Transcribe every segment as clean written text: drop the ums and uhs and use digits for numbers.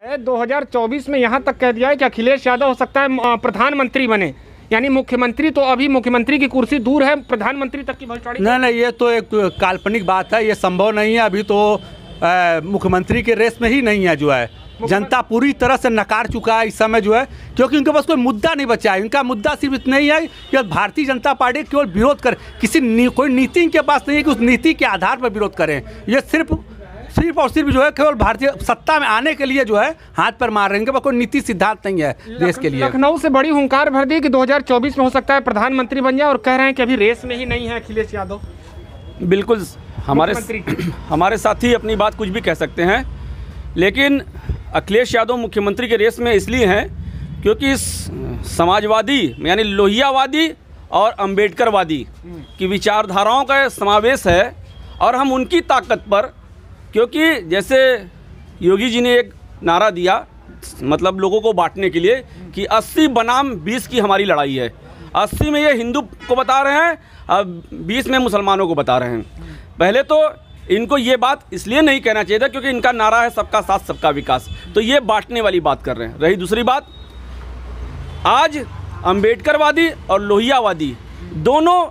2024 में यहाँ तक कह दिया है कि अखिलेश यादव हो सकता है प्रधानमंत्री बने, यानी मुख्यमंत्री तो अभी मुख्यमंत्री की कुर्सी दूर है, प्रधानमंत्री तक की भविष्यवाणी। नहीं, ये तो एक काल्पनिक बात है, ये संभव नहीं है। अभी तो मुख्यमंत्री के रेस में ही नहीं है, जो है जनता पूरी तरह से नकार चुका है इस समय, जो है क्योंकि उनके पास कोई मुद्दा नहीं बचा है। इनका मुद्दा सिर्फ इतना ही है कि भारतीय जनता पार्टी केवल विरोध करे, कोई नीति इनके पास नहीं है कि उस नीति के आधार पर विरोध करें। ये सिर्फ और सिर्फ जो है केवल भारतीय सत्ता में आने के लिए जो है हाथ पर मार रहे हैं, इनके पास कोई नीति सिद्धांत नहीं है देश के लिए। लखनऊ से बड़ी हुंकार भर दी कि 2024 में हो सकता है प्रधानमंत्री बन जाए, और कह रहे हैं कि अभी रेस में ही नहीं है अखिलेश यादव। बिल्कुल, हमारे साथी अपनी बात कुछ भी कह सकते हैं, लेकिन अखिलेश यादव मुख्यमंत्री के रेस में इसलिए हैं क्योंकि इस समाजवादी यानी लोहियावादी और अंबेडकरवादी की विचारधाराओं का समावेश है, और हम उनकी ताकत पर, क्योंकि जैसे योगी जी ने एक नारा दिया मतलब लोगों को बांटने के लिए कि 80 बनाम 20 की हमारी लड़ाई है। 80 में ये हिंदू को बता रहे हैं, अब 20 में मुसलमानों को बता रहे हैं। पहले तो इनको ये बात इसलिए नहीं कहना चाहिए था क्योंकि इनका नारा है सबका साथ सबका विकास, तो ये बांटने वाली बात कर रहे हैं। रही दूसरी बात, आज अंबेडकरवादी और लोहियावादी दोनों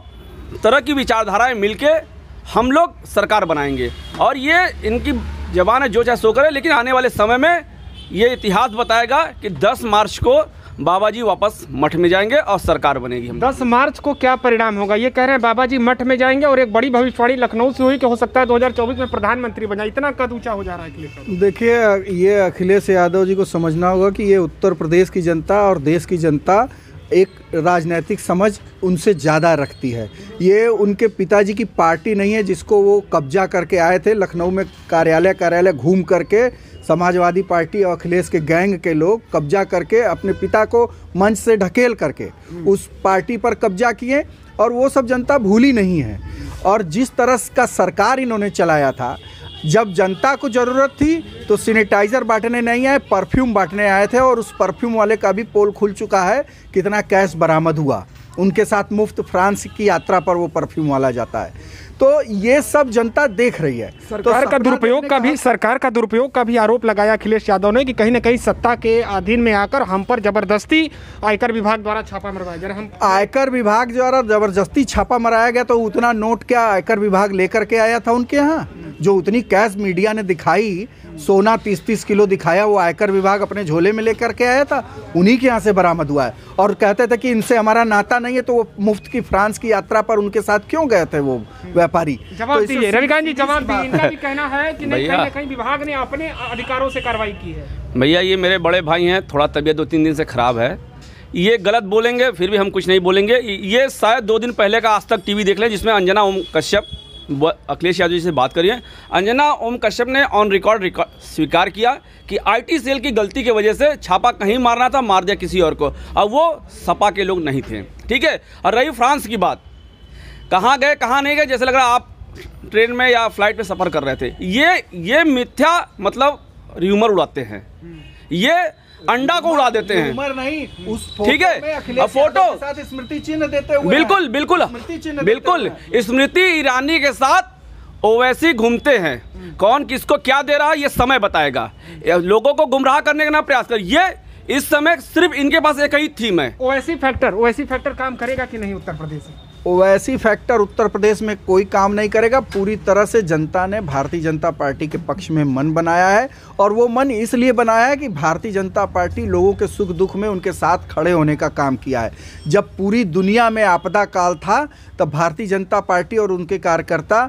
तरह की विचारधाराएं मिलके हम लोग सरकार बनाएंगे, और ये इनकी जबान है जो चाहे सो करे, लेकिन आने वाले समय में ये इतिहास बताएगा कि 10 मार्च को बाबा जी वापस मठ में जाएंगे और सरकार बनेगी। 10 मार्च को क्या परिणाम होगा? ये कह रहे हैं बाबा जी मठ में जाएंगे, और एक बड़ी भविष्यवाणी लखनऊ से हुई कि हो सकता है 2024 में प्रधानमंत्री बना। इतना कद ऊंचा हो जा रहा है अखिलेश यादव। देखिए, ये अखिलेश यादव जी को समझना होगा कि ये उत्तर प्रदेश की जनता और देश की जनता एक राजनीतिक समझ उनसे ज़्यादा रखती है। ये उनके पिताजी की पार्टी नहीं है जिसको वो कब्जा करके आए थे। लखनऊ में कार्यालय घूम करके समाजवादी पार्टी और अखिलेश के गैंग के लोग कब्जा करके अपने पिता को मंच से ढकेल करके उस पार्टी पर कब्जा किए, और वो सब जनता भूली नहीं है। और जिस तरह का सरकार इन्होंने चलाया था, जब जनता को ज़रूरत थी तो सैनिटाइज़र बांटने नहीं आए, परफ्यूम बांटने आए थे, और उस परफ्यूम वाले का भी पोल खुल चुका है, कितना कैश बरामद हुआ। उनके साथ मुफ्त फ्रांस की यात्रा पर वो परफ्यूम वाला जाता है। तो ये सब जनता देख रही है। सरकार का दुरुपयोग का भी आरोप लगाया अखिलेश यादव ने कि कहीं ना कहीं सत्ता के अधीन में आकर हम पर जबरदस्ती आयकर विभाग द्वारा छापा मरवाया जा रहा है। आयकर विभाग द्वारा जबरदस्ती छापा मराया गया, तो उतना नोट क्या आयकर विभाग लेकर के आया था उनके यहाँ? जो उतनी कैश मीडिया ने दिखाई, सोना 30-30 किलो दिखाया, वो आयकर विभाग अपने झोले में लेकर के आया था, उन्हीं के यहाँ से बरामद हुआ है। और कहते थे कि इनसे हमारा नाता नहीं है, तो वो मुफ्त की फ्रांस की यात्रा पर उनके साथ क्यों गए थे वो व्यापारी? जवाब दीजिए रविकांत जी, जवाब दीजिए। इनका भी कहना है कि नहीं, कहीं ना कहीं विभाग ने अपने अधिकारों से कार्रवाई की है। भैया, ये मेरे बड़े भाई हैं, थोड़ा तबीयत 2-3 दिन से ख़राब है, ये गलत बोलेंगे फिर भी हम कुछ नहीं बोलेंगे। ये शायद 2 दिन पहले का आज तक टीवी देख लें, जिसमें अंजना ओम कश्यप अखिलेश यादव जी से बात करिए। अंजना ओम कश्यप ने ऑन रिकॉर्ड स्वीकार किया कि आईटी सेल की गलती की वजह से छापा कहीं मारना था, मार दिया किसी और को, अब वो सपा के लोग नहीं थे। ठीक है। और रही फ्रांस की बात, कहाँ गए कहाँ नहीं गए, जैसे लग रहा आप ट्रेन में या फ्लाइट में सफ़र कर रहे थे। ये मिथ्या मतलब र्यूमर उड़ाते हैं, ये अंडा को उड़ा देते हैं। र्यूमर नहीं, उस ठीक है, फोटो साथ स्मृति चिन्ह देते हुए, बिल्कुल स्मृति ईरानी के साथ ओवैसी घूमते हैं। कौन किसको क्या दे रहा है ये समय बताएगा। लोगों को गुमराह करने का ना प्रयास कर, ये इस समय सिर्फ इनके पास एक ही थीम है। ओवैसी फैक्टर काम करेगा कि नहीं उत्तर प्रदेश में? ओवैसी फैक्टर उत्तर प्रदेश में कोई काम नहीं करेगा। पूरी तरह से जनता ने भारतीय जनता पार्टी के पक्ष में मन बनाया है, और वो मन इसलिए बनाया है कि भारतीय जनता पार्टी लोगों के सुख दुख में उनके साथ खड़े होने का काम किया है। जब पूरी दुनिया में आपदा काल था, तब भारतीय जनता पार्टी और उनके कार्यकर्ता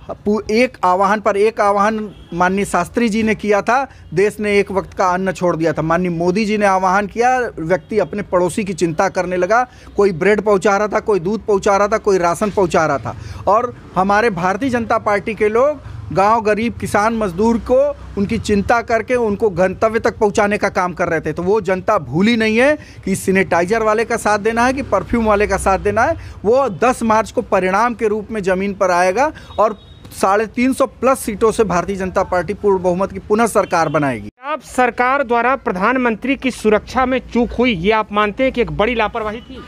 एक आह्वान माननीय शास्त्री जी ने किया था, देश ने एक वक्त का अन्न छोड़ दिया था। माननीय मोदी जी ने आह्वान किया, व्यक्ति अपने पड़ोसी की चिंता करने लगा, कोई ब्रेड पहुंचा रहा था, कोई दूध पहुंचा रहा था, कोई राशन पहुंचा रहा था। और हमारे भारतीय जनता पार्टी के लोग गांव गरीब किसान मजदूर को उनकी चिंता करके उनको गंतव्य तक पहुंचाने का काम कर रहे थे। तो वो जनता भूली नहीं है कि सैनिटाइजर वाले का साथ देना है कि परफ्यूम वाले का साथ देना है। वो 10 मार्च को परिणाम के रूप में ज़मीन पर आएगा, और 350+ सीटों से भारतीय जनता पार्टी पूर्ण बहुमत की पुनः सरकार बनाएगी। आप सरकार द्वारा प्रधानमंत्री की सुरक्षा में चूक हुई, ये आप मानते हैं कि एक बड़ी लापरवाही थी?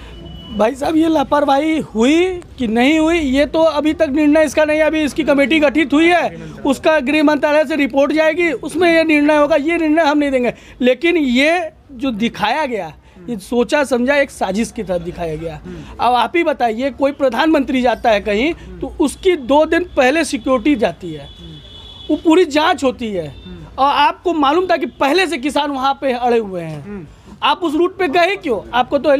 भाई साहब ये लापरवाही हुई कि नहीं हुई ये तो अभी तक निर्णय इसका नहीं है। अभी इसकी कमेटी गठित हुई है, उसका गृह मंत्रालय से रिपोर्ट जाएगी, उसमें ये निर्णय होगा। ये निर्णय हम नहीं देंगे। लेकिन ये जो दिखाया गया, ये सोचा समझा एक साजिश की तरह दिखाया गया। अब आप ही बताइए, कोई प्रधानमंत्री जाता है कहीं तो उसकी 2 दिन पहले सिक्योरिटी जाती है, वो पूरी जांच होती है, और आपको मालूम था कि पहले से किसान वहाँ पे अड़े हुए हैं। आप उस रूट पे गए क्यों? आपको तो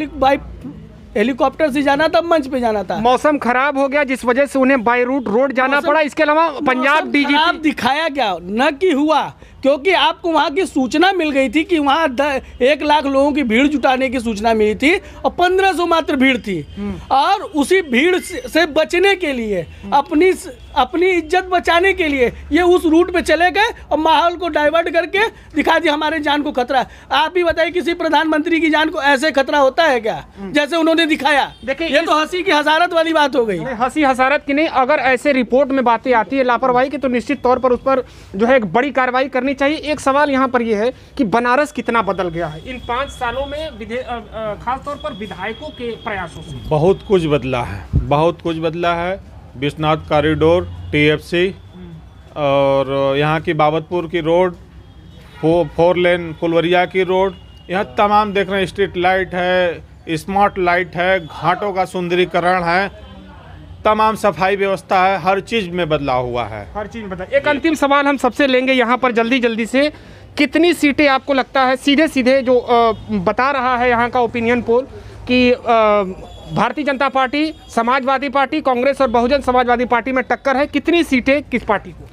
हेलीकॉप्टर से जाना था, मंच पे जाना था। मौसम खराब हो गया जिस वजह से उन्हें बाय रूट रोड जाना पड़ा। इसके अलावा पंजाब डीजीपी दिखाया गया न कि हुआ, क्योंकि आपको वहाँ की सूचना मिल गई थी कि वहाँ 1 लाख लोगों की भीड़ जुटाने की सूचना मिली थी और 1500 मात्र भीड़ थी। और उसी भीड़ से बचने के लिए, अपनी इज्जत बचाने के लिए ये उस रूट पे चले गए और माहौल को डाइवर्ट करके दिखा दिया हमारे जान को खतरा। आप ही बताइए, किसी प्रधानमंत्री की जान को ऐसे खतरा होता है क्या जैसे उन्होंने दिखाया? देखिए, ये तो हंसी की हसारत वाली बात हो गई। हंसी हसारत की नहीं, अगर ऐसे रिपोर्ट में बातें आती है लापरवाही की तो निश्चित तौर पर उस पर जो है एक बड़ी कार्रवाई करनी चाहिए। एक सवाल यहाँ पर यह है कि बनारस कितना बदल गया है इन 5 सालों में, खासतौर पर विधायकों के प्रयासों से? बहुत कुछ बदला है, बहुत कुछ बदला है। विश्वनाथ कॉरिडोर, TFC और यहाँ की बाबतपुर की रोड, 4 लेन फुलवरिया की रोड, यहाँ तमाम देख रहे हैं। स्ट्रीट लाइट है, स्मार्ट लाइट है, घाटों का सुंदरीकरण है, तमाम सफाई व्यवस्था है, हर चीज़ में बदलाव हुआ है। हर चीज़ में बदलाव। एक अंतिम सवाल हम सबसे लेंगे यहाँ पर जल्दी से, कितनी सीटें आपको लगता है, सीधे जो बता रहा है यहाँ का ओपिनियन पोल कि भारतीय जनता पार्टी, समाजवादी पार्टी, कांग्रेस और बहुजन समाजवादी पार्टी में टक्कर है, कितनी सीटें किस पार्टी को?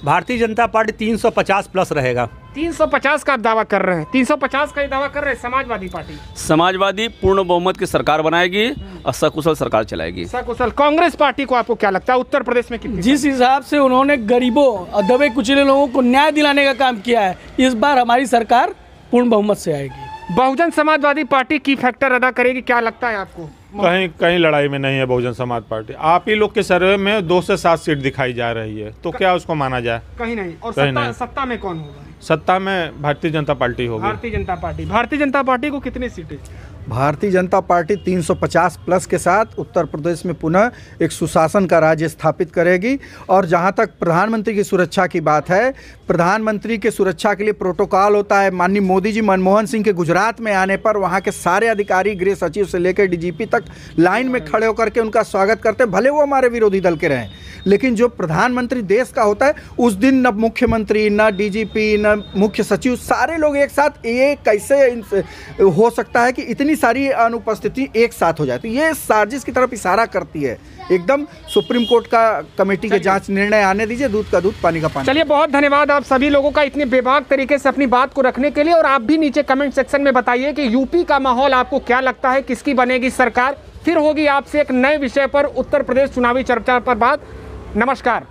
भारतीय जनता पार्टी 350 प्लस रहेगा। 350 का आप दावा कर रहे हैं? 350 का ये दावा कर रहे हैं समाजवादी पार्टी? समाजवादी पूर्ण बहुमत की सरकार बनाएगी और सकुशल सरकार चलाएगी। सकुशल। कांग्रेस पार्टी को आपको क्या लगता है उत्तर प्रदेश में कितनी? जिस हिसाब से उन्होंने गरीबों और दबे कुचले लोगों को न्याय दिलाने का काम किया है, इस बार हमारी सरकार पूर्ण बहुमत से आएगी। बहुजन समाजवादी पार्टी की फैक्टर अदा करेगी, क्या लगता है आपको? कहीं लड़ाई में नहीं है बहुजन समाज पार्टी। आप ही लोग के सर्वे में 2 से 7 सीट दिखाई जा रही है, तो क्या उसको माना जाए? कहीं नहीं। और सत्ता में कौन होगा? सत्ता में भारतीय जनता पार्टी होगी। भारतीय जनता पार्टी को कितनी सीटें? भारतीय जनता पार्टी 350 प्लस के साथ उत्तर प्रदेश में पुनः एक सुशासन का राज्य स्थापित करेगी। और जहां तक प्रधानमंत्री की सुरक्षा की बात है, प्रधानमंत्री के सुरक्षा के लिए प्रोटोकॉल होता है। माननीय मोदी जी मनमोहन सिंह के गुजरात में आने पर वहां के सारे अधिकारी, गृह सचिव से लेकर DGP तक लाइन में खड़े होकर के उनका स्वागत करते, भले वो हमारे विरोधी दल के रहें। लेकिन जो प्रधानमंत्री देश का होता है, उस दिन न मुख्यमंत्री, न DGP, न मुख्य सचिव, सारे लोग एक साथ, ये कैसे हो सकता है कि इतनी सारी अनुपस्थिति एक साथ हो जाती है? ये साजिश की तरफ इशारा करती है। एकदम सुप्रीम कोर्ट का कमेटी के जांच निर्णय आने दीजिए, दूध का दूध पानी का पानी। चलिए, बहुत धन्यवाद आप सभी लोगों का इतने बेबाक तरीके से अपनी बात को रखने के लिए। और आप भी नीचे कमेंट सेक्शन में बताइए कि यूपी का माहौल आपको क्या लगता है, किसकी बनेगी सरकार। फिर होगी आपसे एक नए विषय पर उत्तर प्रदेश चुनावी चर्चा पर बात। नमस्कार।